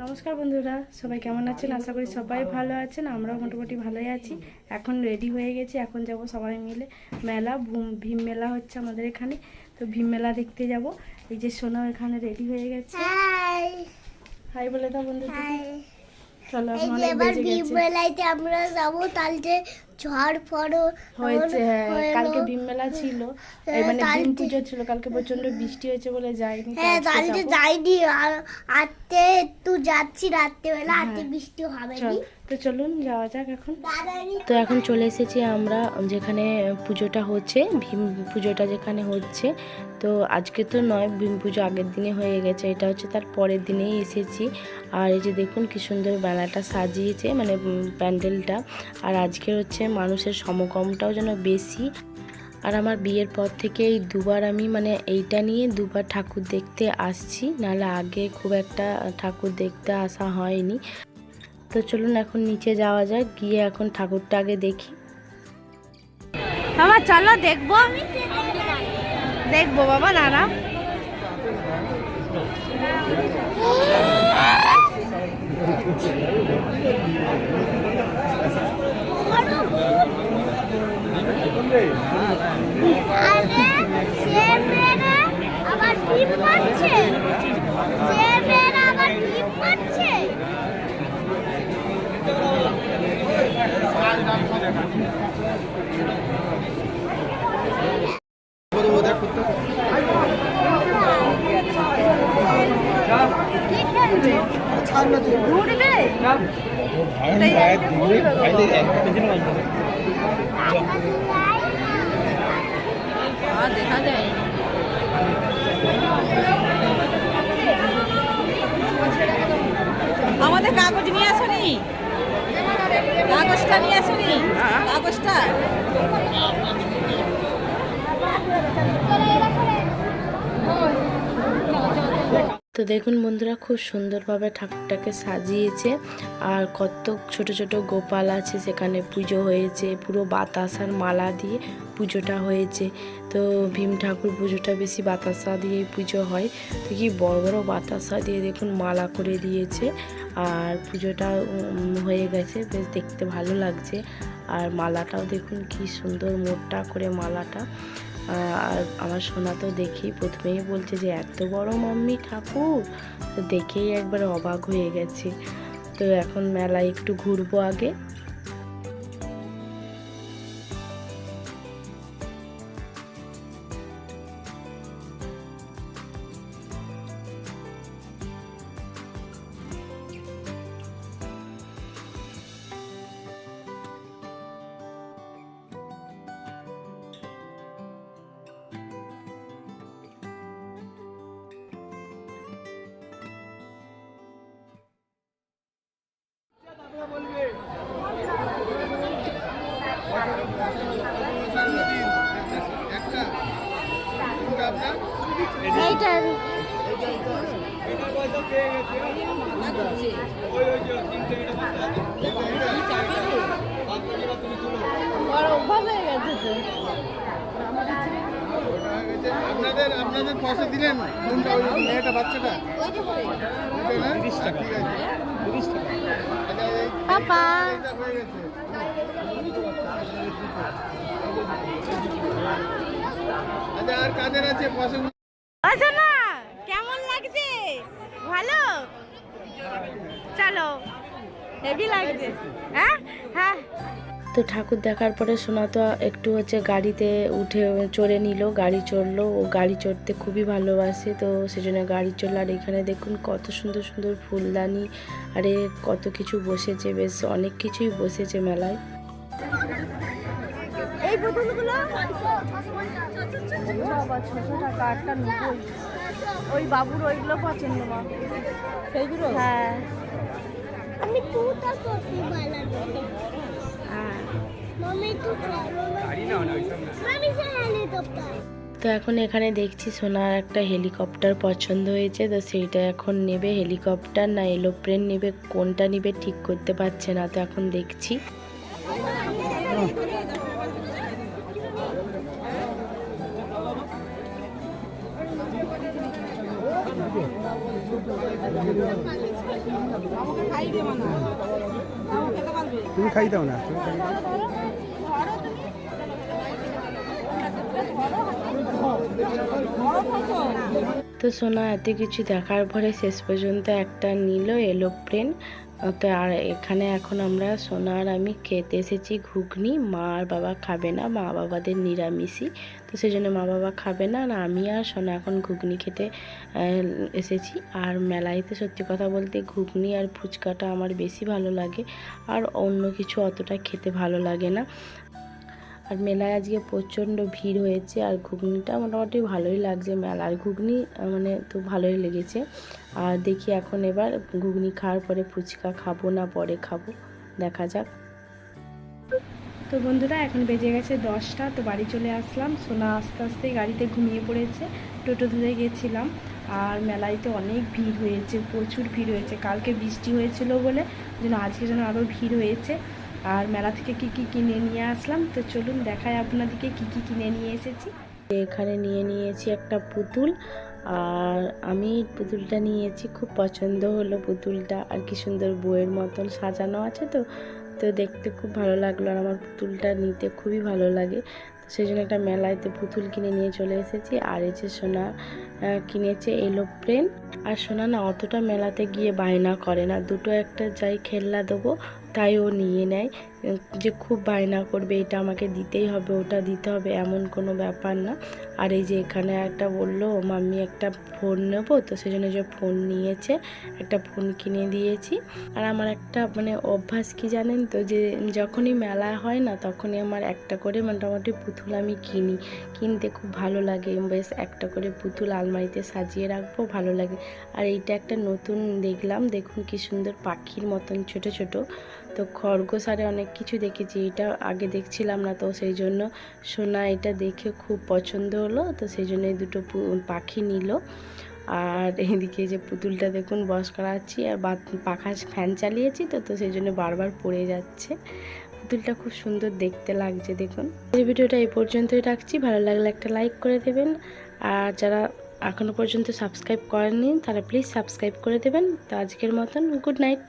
নমস্কার বন্ধুরা, সবাই কেমন আছেন? আশা করি সবাই ভালো আছেন। আমরাও মোটামুটি ভালোই আছি। এখন রেডি হয়ে গেছি, এখন যাব সবাই মিলে মেলা। ভীম মেলা হচ্ছে আমাদের এখানে, তো ভীম মেলা দেখতে যাব। এই যে সোনা এখানে রেডি হয়ে গেছে। হাই হাই বলে দাও বন্ধুরা। চলো এখন অনেক বেজে গেছে। ভীম মেলাতে আমরা যাব, তাহলে ঝড় ফড় হয়েছে। হ্যাঁ, কালকে ভীম মেলা ছিল, মানে ভীম পুজো ছিল। কালকে প্রচন্ড বৃষ্টি হয়েছে বলে যাইনি। হ্যাঁ, কালকে যাইনি। আজকে একটু যাচ্ছি রাত্রেবেলা, আজকে বৃষ্টি হবে না। তো চলুন যাওয়া যাক এখন। তো এখন চলে এসেছি আমরা যেখানে পুজোটা হচ্ছে, ভীম পুজোটা যেখানে হচ্ছে। তো আজকে তো নয়, ভীম পুজো আগের দিনে হয়ে গেছে, এটা হচ্ছে তার পরের দিনেই এসেছি। আর এই যে দেখুন কি সুন্দর মেলাটা সাজিয়েছে, মানে প্যান্ডেলটা। আর আজকের হচ্ছে মানুষের সমাগমটাও যেন বেশি। আর আমার বিয়ের পর থেকে এই দুবার আমি মানে এইটা নিয়ে দুবার ঠাকুর দেখতে আসছি, নাহলে আগে খুব একটা ঠাকুর দেখতে আসা হয়নি। তো চলুন এখন নিচে যাওয়া যায়, গিয়ে এখন ঠাকুরটা আগে দেখি। বাবা চলো দেখবো, দেখবো বাবা নানা। দেখা যায় আমাদের কাগজ নিয়ে আসনি, কাগজটা নিয়ে আসনি, কাগজটা। তো দেখুন বন্ধুরা, খুব সুন্দরভাবে ঠাকুরটাকে সাজিয়েছে। আর কত ছোট ছোট গোপাল আছে, সেখানে পুজো হয়েছে। পুরো বাতাসার মালা দিয়ে পুজোটা হয়েছে। তো ভীম ঠাকুর পুজোটা বেশি বাতাসা দিয়ে পুজো হয়। তো কি বড় বড় বাতাসা দিয়ে দেখুন মালা করে দিয়েছে। আর পুজোটা হয়ে গেছে, বেশ দেখতে ভালো লাগছে। আর মালাটাও দেখুন কি সুন্দর মোটা করে মালাটা। আর আমার সোনা তো দেখেই প্রথমেই বলছে যে এত বড় মাম্মি ঠাকুর, তো দেখেই একবার অবাক হয়ে গেছে। তো এখন মেলায় একটু ঘুরবো আগে। আপনাদের পয়সা দিলেন কোনটা? ওই মেয়েটা বাচ্চাটা 30 টাকা। পাপা আচ্ছা, আর কাদের আছে পয়সা? আচ্ছা না, কেমন লাগছে? ভালো, চলো, হেভি লাগছে। হ্যাঁ হ্যাঁ। তো ঠাকুর দেখার পরে সোনা তো একটু হচ্ছে গাড়িতে উঠে চড়ে নিল, গাড়ি চড়লো। ও গাড়ি চড়তে খুবই ভালোবাসে, তো সেজন্য গাড়ি চড়লো। আর এখানে দেখুন কত সুন্দর সুন্দর ফুলদানি, আরে কত কিছু বসেছে, বেশ অনেক কিছুই বসেছে মেলায়। এই বোতলগুলো 600 টাকা, 8টা 90। ওই বাবুর ওইগুলো পছন্দ মা, সেইগুলো। হ্যাঁ আমি তুটা করতে বানাবো। তো এখন এখানে দেখছি সোনার একটা হেলিকপ্টার পছন্দ হয়েছে, তো সেইটা এখন নেবে। হেলিকপ্টার না এরোপ্লেন নেবে, কোনটা নেবে ঠিক করতে পারছে না। তো এখন দেখছি। তুমি খাই দাও না, তুমি খাই দাও। তো সোনা এত কিছু দেখার পরে শেষ পর্যন্ত একটা নিল এরোপ্লেন। তো আর এখানে এখন আমরা সোনা আর আমি খেতে এসেছি ঘুগনি। মা আর বাবা খাবে না, মা বাবাদের নিরামিষই, তো সেই জন্য মা বাবা খাবে না। আর আমি আর সোনা এখন ঘুগনি খেতে এসেছি। আর মেলাইতে সত্যি কথা বলতে ঘুগনি আর ফুচকাটা আমার বেশি ভালো লাগে, আর অন্য কিছু অতটা খেতে ভালো লাগে না। আর মেলায় আজকে প্রচণ্ড ভিড় হয়েছে, আর ঘুগনিটা মোটামুটি ভালোই লাগছে। মেলার ঘুগনি মানে তো ভালোই লেগেছে। আর দেখি এখন এবার ঘুগনি খাওয়ার পরে ফুচকা খাবো না পরে খাবো, দেখা যাক। তো বন্ধুরা এখন বেজে গেছে 10টা, তো বাড়ি চলে আসলাম। সোনা আস্তে আস্তে গাড়িতে ঘুমিয়ে পড়েছে, টোটো ধরে গেছিলাম। আর মেলায় তো অনেক ভিড় হয়েছে, প্রচুর ভিড় হয়েছে। কালকে বৃষ্টি হয়েছিল বলে যেন আজকে যেন আরও ভিড় হয়েছে। আর মেলা থেকে কি কি কিনে নিয়ে আসলাম, তো চলুন দেখাই আপনাদেরকে কি কি কিনে নিয়ে এসেছি। এখানে নিয়েছি একটা পুতুল, আর আমি পুতুলটা নিয়েছি, খুব পছন্দ হলো পুতুলটা। আর কি সুন্দর বইয়ের মতন সাজানো আছে, তো দেখতে খুব ভালো লাগলো। আর আমার পুতুলটা নিতে খুবই ভালো লাগে, তো সেই জন্য একটা মেলায়তে পুতুল কিনে নিয়ে চলে এসেছি। আর এই যে সোনা কিনেছে এরোপ্লেন। আর সোনা না অতটা মেলাতে গিয়ে বায়না করে না, দুটো একটা যাই খেলনা দেবো তাই ও নিয়ে নেয়। যে খুব বায়না করবে এটা আমাকে দিতেই হবে, ওটা দিতে হবে, এমন কোনো ব্যাপার না। আর এই যে এখানে একটা বললো মাম্মি একটা ফোন নেবো, তো সেই জন্য যে ফোন নিয়েছে, একটা ফোন কিনে দিয়েছি। আর আমার একটা মানে অভ্যাস কি জানেন তো, যে যখনই মেলা হয় না তখনই আমার একটা করে মোটামুটি পুতুল আমি কিনতে খুব ভালো লাগে। বেশ একটা করে পুতুল আলমারিতে সাজিয়ে রাখবো, ভালো লাগে। আর এইটা একটা নতুন দেখলাম, দেখুন কি সুন্দর পাখির মতন ছোট ছোট। তো খরগোশ আরে অনেক কিছু দেখেছি, এটা আগে দেখছিলাম না, তো সেই জন্য সোনা এটা দেখে খুব পছন্দ হলো, তো সেই জন্য এই দুটো পাখি নিল। আর এইদিকে যে পুতুলটা দেখুন বস করাচ্ছি, আর পাখা ফ্যান চালিয়েছি, তো সেই জন্য বারবার পড়ে যাচ্ছে। পুতুলটা খুব সুন্দর দেখতে লাগছে দেখুন। এই ভিডিওটা এই পর্যন্তই রাখছি, ভালো লাগলে একটা লাইক করে দেবেন। আর যারা এখনও পর্যন্ত সাবস্ক্রাইব করেননি তারা প্লিজ সাবস্ক্রাইব করে দেবেন। তো আজকের মতন গুড নাইট।